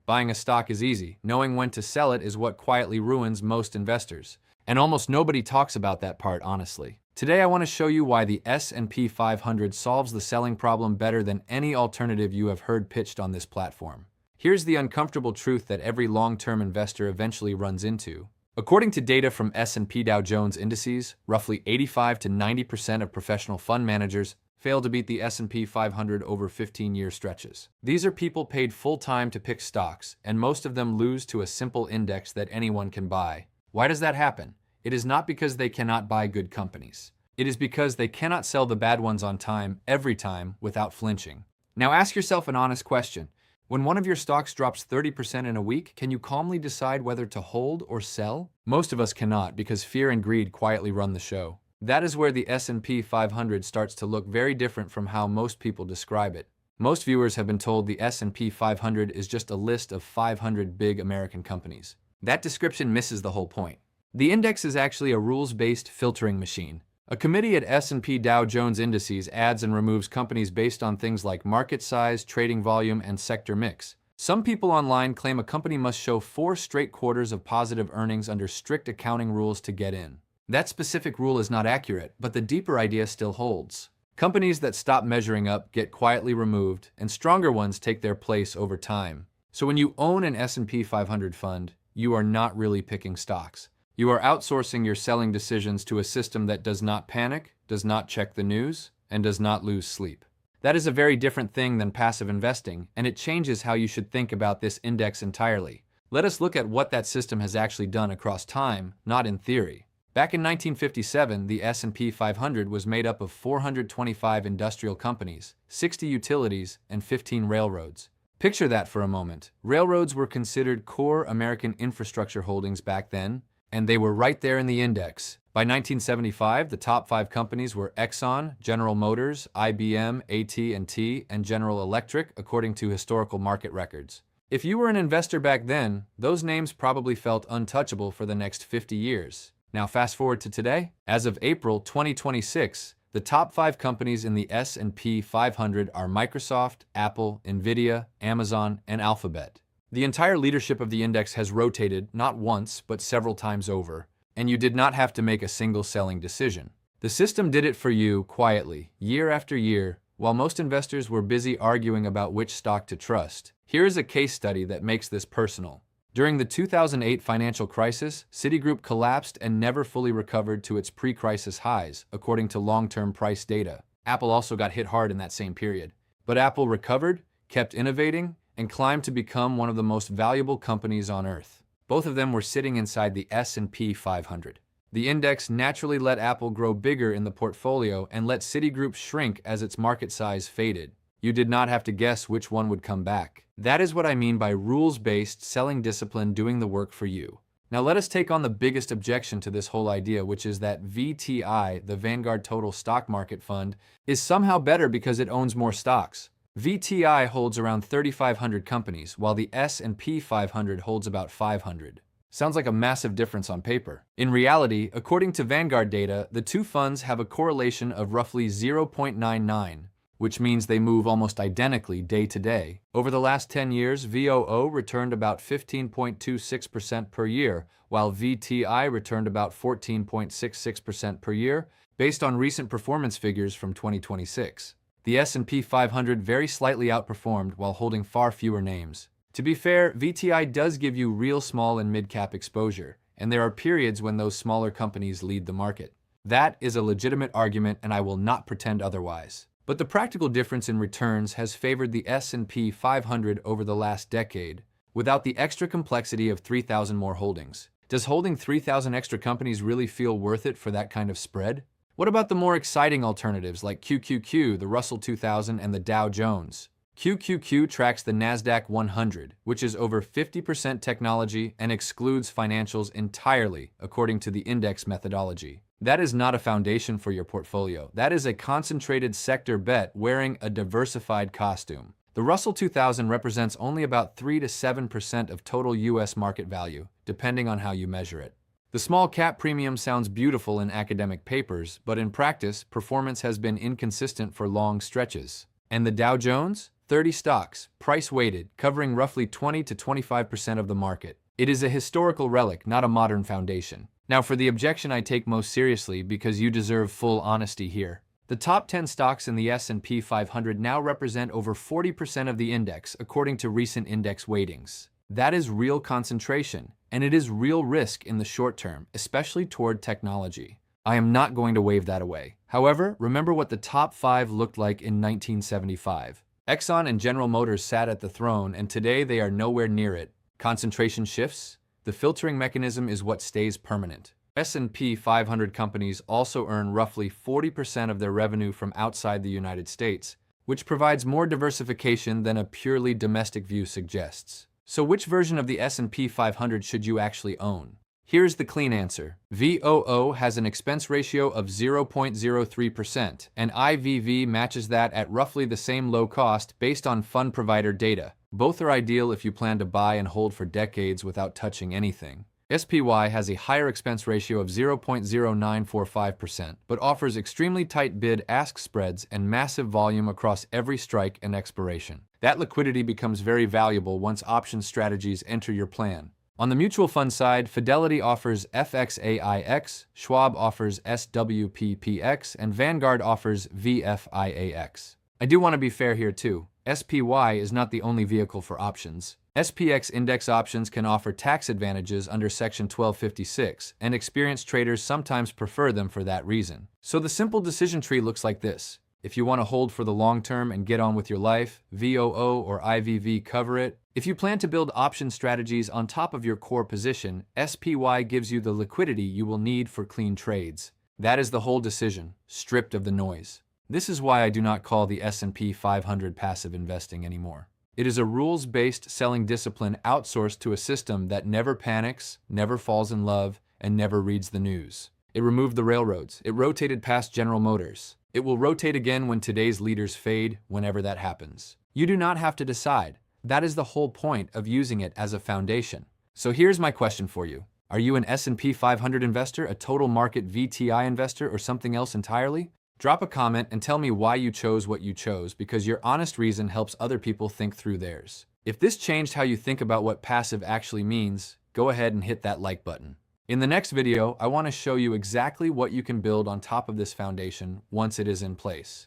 Buying a stock is easy. Knowing when to sell it is what quietly ruins most investors. And almost nobody talks about that part, honestly. Today I want to show you why the S&P 500 solves the selling problem better than any alternative you have heard pitched on this platform. Here's the uncomfortable truth that every long-term investor eventually runs into. According to data from S&P Dow Jones indices, roughly 85 to 90% of professional fund managers fail to beat the S&P 500 over 15-year stretches. These are people paid full-time to pick stocks, and most of them lose to a simple index that anyone can buy. Why does that happen? It is not because they cannot buy good companies. It is because they cannot sell the bad ones on time, every time, without flinching. Now ask yourself an honest question. When one of your stocks drops 30% in a week, can you calmly decide whether to hold or sell? Most of us cannot because fear and greed quietly run the show. That is where the S&P 500 starts to look very different from how most people describe it. Most viewers have been told the S&P 500 is just a list of 500 big American companies. That description misses the whole point. The index is actually a rules-based filtering machine. A committee at S&P Dow Jones Indices adds and removes companies based on things like market size, trading volume, and sector mix. Some people online claim a company must show 4 straight quarters of positive earnings under strict accounting rules to get in. That specific rule is not accurate, but the deeper idea still holds. Companies that stop measuring up get quietly removed, and stronger ones take their place over time. So when you own an S&P 500 fund, you are not really picking stocks. You are outsourcing your selling decisions to a system that does not panic, does not check the news, and does not lose sleep. That is a very different thing than passive investing, and it changes how you should think about this index entirely. Let us look at what that system has actually done across time, not in theory. Back in 1957, the S&P 500 was made up of 425 industrial companies, 60 utilities, and 15 railroads. Picture that for a moment. Railroads were considered core American infrastructure holdings back then, and they were right there in the index. By 1975, the top 5 companies were Exxon, General Motors, IBM, AT&T, and General Electric, according to historical market records. If you were an investor back then, those names probably felt untouchable for the next 50 years. Now fast forward to today. As of April 2026, the top 5 companies in the S&P 500 are Microsoft, Apple, NVIDIA, Amazon, and Alphabet. The entire leadership of the index has rotated not once, but several times over, and you did not have to make a single selling decision. The system did it for you quietly, year after year, while most investors were busy arguing about which stock to trust. Here is a case study that makes this personal. During the 2008 financial crisis, Citigroup collapsed and never fully recovered to its pre-crisis highs, according to long-term price data. Apple also got hit hard in that same period. But Apple recovered, kept innovating, and climbed to become one of the most valuable companies on Earth. Both of them were sitting inside the S&P 500. The index naturally let Apple grow bigger in the portfolio and let Citigroup shrink as its market size faded. You did not have to guess which one would come back. That is what I mean by rules-based selling discipline doing the work for you. Now let us take on the biggest objection to this whole idea, which is that VTI, the Vanguard Total Stock Market Fund, is somehow better because it owns more stocks. VTI holds around 3,500 companies, while the S&P 500 holds about 500. Sounds like a massive difference on paper. In reality, according to Vanguard data, the two funds have a correlation of roughly 0.99, which means they move almost identically day to day. Over the last 10 years, VOO returned about 15.26% per year, while VTI returned about 14.66% per year, based on recent performance figures from 2026. The S&P 500 very slightly outperformed while holding far fewer names. To be fair, VTI does give you real small and mid-cap exposure, and there are periods when those smaller companies lead the market. That is a legitimate argument, and I will not pretend otherwise. But the practical difference in returns has favored the S&P 500 over the last decade, without the extra complexity of 3,000 more holdings. Does holding 3,000 extra companies really feel worth it for that kind of spread? What about the more exciting alternatives like QQQ, the Russell 2000, and the Dow Jones? QQQ tracks the NASDAQ 100, which is over 50% technology and excludes financials entirely, according to the index methodology. That is not a foundation for your portfolio. That is a concentrated sector bet wearing a diversified costume. The Russell 2000 represents only about 3 to 7% of total U.S. market value, depending on how you measure it. The small cap premium sounds beautiful in academic papers, but in practice, performance has been inconsistent for long stretches. And the Dow Jones? 30 stocks, price-weighted, covering roughly 20 to 25% of the market. It is a historical relic, not a modern foundation. Now for the objection I take most seriously because you deserve full honesty here. The top 10 stocks in the S&P 500 now represent over 40% of the index according to recent index weightings. That is real concentration, and it is real risk in the short term, especially toward technology. I am not going to wave that away. However, remember what the top 5 looked like in 1975. Exxon and General Motors sat at the throne, and today they are nowhere near it. Concentration shifts. The filtering mechanism is what stays permanent. S&P 500 companies also earn roughly 40% of their revenue from outside the United States, which provides more diversification than a purely domestic view suggests. So which version of the S&P 500 should you actually own? Here's the clean answer. VOO has an expense ratio of 0.03%, and IVV matches that at roughly the same low cost based on fund provider data. Both are ideal if you plan to buy and hold for decades without touching anything. SPY has a higher expense ratio of 0.0945%, but offers extremely tight bid-ask spreads and massive volume across every strike and expiration. That liquidity becomes very valuable once option strategies enter your plan. On the mutual fund side, Fidelity offers FXAIX, Schwab offers SWPPX, and Vanguard offers VFIAX. I do want to be fair here too. SPY is not the only vehicle for options. SPX index options can offer tax advantages under Section 1256, and experienced traders sometimes prefer them for that reason. So the simple decision tree looks like this. If you want to hold for the long term and get on with your life, VOO or IVV cover it. If you plan to build option strategies on top of your core position, SPY gives you the liquidity you will need for clean trades. That is the whole decision, stripped of the noise. This is why I do not call the S&P 500 passive investing anymore. It is a rules-based selling discipline outsourced to a system that never panics, never falls in love, and never reads the news. It removed the railroads. It rotated past General Motors. It will rotate again when today's leaders fade, whenever that happens. You do not have to decide. That is the whole point of using it as a foundation. So here's my question for you. Are you an S&P 500 investor, a total market VTI investor, or something else entirely? Drop a comment and tell me why you chose what you chose, because your honest reason helps other people think through theirs. If this changed how you think about what passive actually means, go ahead and hit that like button. In the next video, I want to show you exactly what you can build on top of this foundation once it is in place.